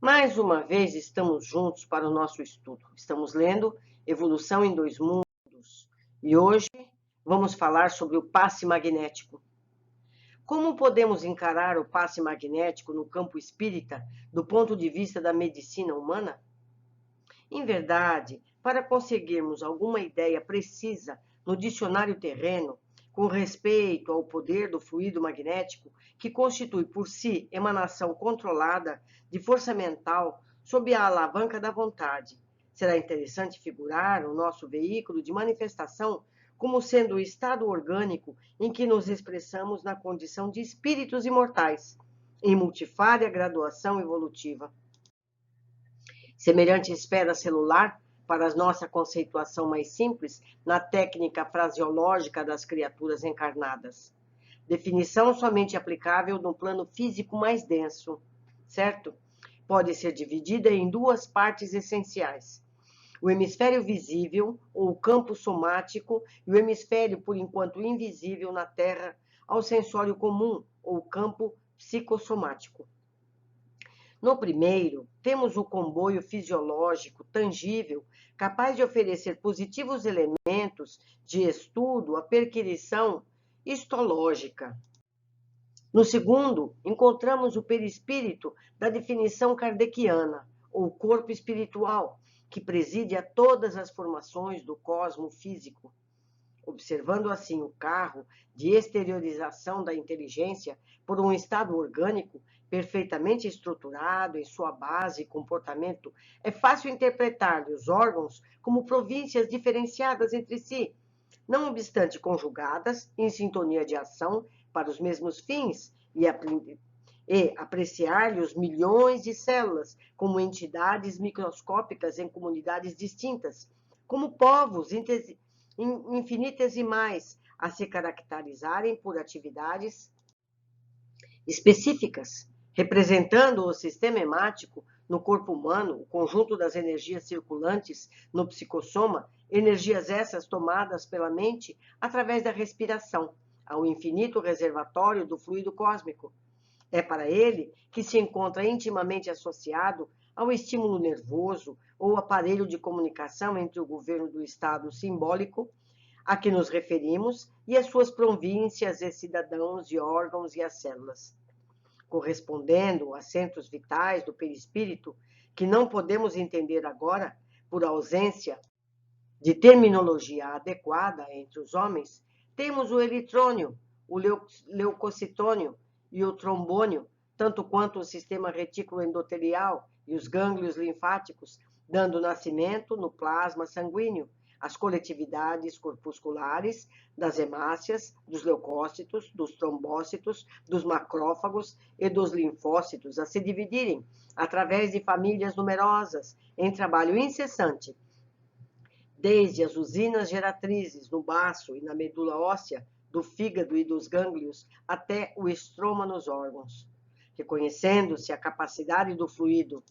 Mais uma vez estamos juntos para o nosso estudo. Estamos lendo Evolução em Dois Mundos e hoje vamos falar sobre o passe magnético. Como podemos encarar o passe magnético no campo espírita do ponto de vista da medicina humana? Em verdade, para conseguirmos alguma ideia precisa no dicionário terreno, com respeito ao poder do fluido magnético, que constitui por si emanação controlada de força mental sob a alavanca da vontade, será interessante figurar o nosso veículo de manifestação como sendo o estado orgânico em que nos expressamos na condição de espíritos imortais, em multifária graduação evolutiva. Semelhante esfera celular, para a nossa conceituação mais simples, na técnica fraseológica das criaturas encarnadas. Definição somente aplicável no plano físico mais denso, certo? Pode ser dividida em duas partes essenciais: o hemisfério visível, ou campo somático, e o hemisfério, por enquanto invisível na Terra, ao sensório comum, ou campo psicossomático. No primeiro, temos o comboio fisiológico tangível, capaz de oferecer positivos elementos de estudo à perquisição histológica. No segundo, encontramos o perispírito da definição kardeciana, ou corpo espiritual, que preside a todas as formações do cosmo físico. Observando assim o carro de exteriorização da inteligência por um estado orgânico perfeitamente estruturado em sua base e comportamento, é fácil interpretar-lhe os órgãos como províncias diferenciadas entre si, não obstante conjugadas em sintonia de ação para os mesmos fins, e apreciar-lhe os milhões de células como entidades microscópicas em comunidades distintas, como povos infinitesimais a se caracterizarem por atividades específicas, representando o sistema hemático no corpo humano, o conjunto das energias circulantes no psicossoma, energias essas tomadas pela mente através da respiração, ao infinito reservatório do fluido cósmico. É para ele que se encontra intimamente associado ao estímulo nervoso ou aparelho de comunicação entre o governo do estado simbólico a que nos referimos e as suas províncias e cidadãos e órgãos e as células, correspondendo a centros vitais do perispírito que não podemos entender agora por ausência de terminologia adequada entre os homens. Temos o eritrônio, o leucocitônio e o trombônio, tanto quanto o sistema retículo endotelial e os gânglios linfáticos, dando nascimento no plasma sanguíneo às coletividades corpusculares das hemácias, dos leucócitos, dos trombócitos, dos macrófagos e dos linfócitos a se dividirem através de famílias numerosas em trabalho incessante, desde as usinas geratrizes no baço e na medula óssea, do fígado e dos gânglios, até o estroma nos órgãos. Reconhecendo-se a capacidade do fluido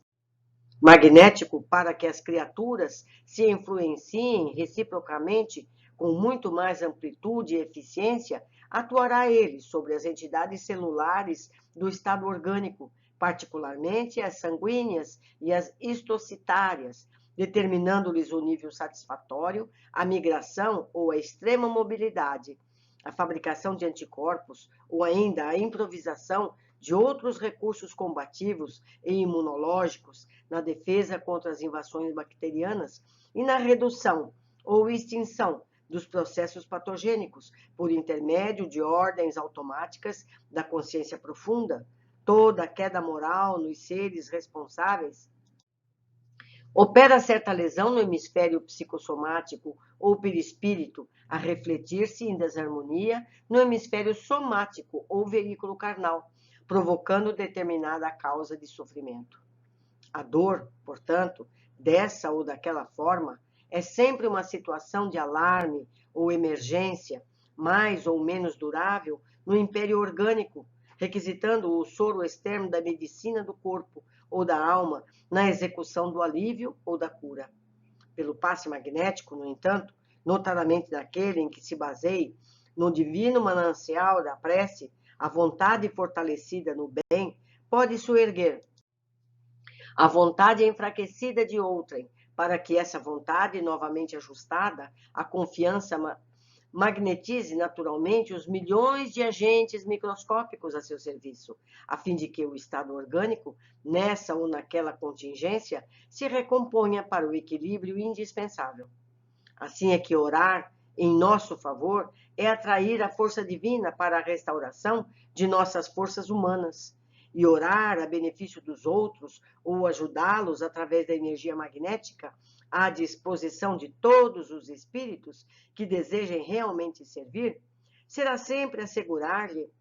magnético para que as criaturas se influenciem reciprocamente com muito mais amplitude e eficiência, atuará ele sobre as entidades celulares do estado orgânico, particularmente as sanguíneas e as histocitárias, determinando-lhes o nível satisfatório, a migração ou a extrema mobilidade, a fabricação de anticorpos ou ainda a improvisação de outros recursos combativos e imunológicos na defesa contra as invasões bacterianas e na redução ou extinção dos processos patogênicos por intermédio de ordens automáticas da consciência profunda. Toda a queda moral nos seres responsáveis opera certa lesão no hemisfério psicossomático ou perispírito, a refletir-se em desarmonia no hemisfério somático ou veículo carnal, provocando determinada causa de sofrimento. A dor, portanto, dessa ou daquela forma, é sempre uma situação de alarme ou emergência, mais ou menos durável, no império orgânico, requisitando o soro externo da medicina do corpo ou da alma na execução do alívio ou da cura. Pelo passe magnético, no entanto, notadamente daquele em que se baseie no divino manancial da prece, a vontade fortalecida no bem pode soerguer A vontade é enfraquecida de outrem, para que essa vontade, novamente ajustada, a confiança magnetize naturalmente os milhões de agentes microscópicos a seu serviço, a fim de que o estado orgânico, nessa ou naquela contingência, se recomponha para o equilíbrio indispensável. Assim é que orar em nosso favor é atrair a força divina para a restauração de nossas forças humanas. E orar a benefício dos outros ou ajudá-los através da energia magnética à disposição de todos os espíritos que desejem realmente servir, será sempre assegurar-lhe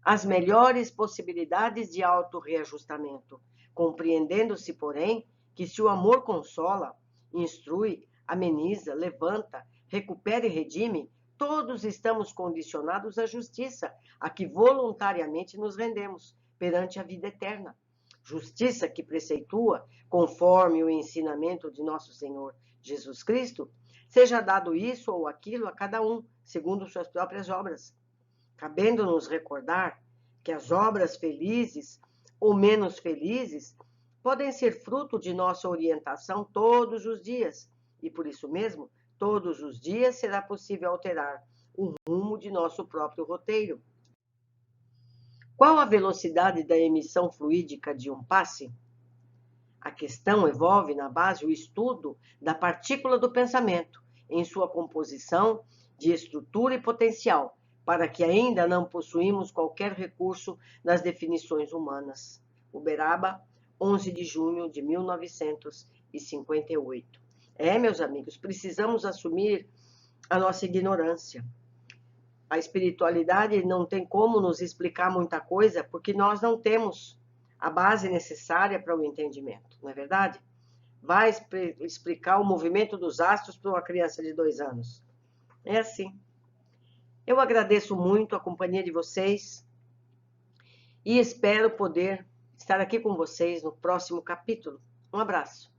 as melhores possibilidades de autorreajustamento, compreendendo-se, porém, que se o amor consola, instrui, ameniza, levanta, recupera e redime, todos estamos condicionados à justiça, a que voluntariamente nos rendemos perante a vida eterna. Justiça que preceitua, conforme o ensinamento de nosso Senhor Jesus Cristo, seja dado isso ou aquilo a cada um, segundo suas próprias obras, cabendo-nos recordar que as obras felizes ou menos felizes podem ser fruto de nossa orientação todos os dias, e por isso mesmo, todos os dias será possível alterar o rumo de nosso próprio roteiro. Qual a velocidade da emissão fluídica de um passe? A questão envolve na base o estudo da partícula do pensamento, em sua composição, de estrutura e potencial, para que ainda não possuímos qualquer recurso nas definições humanas. Uberaba, 11 de junho de 1958. Meus amigos, precisamos assumir a nossa ignorância. A espiritualidade não tem como nos explicar muita coisa, porque nós não temos a base necessária para o entendimento, não é verdade? Vai explicar o movimento dos astros para uma criança de 2 anos. É assim. Eu agradeço muito a companhia de vocês e espero poder estar aqui com vocês no próximo capítulo. Um abraço.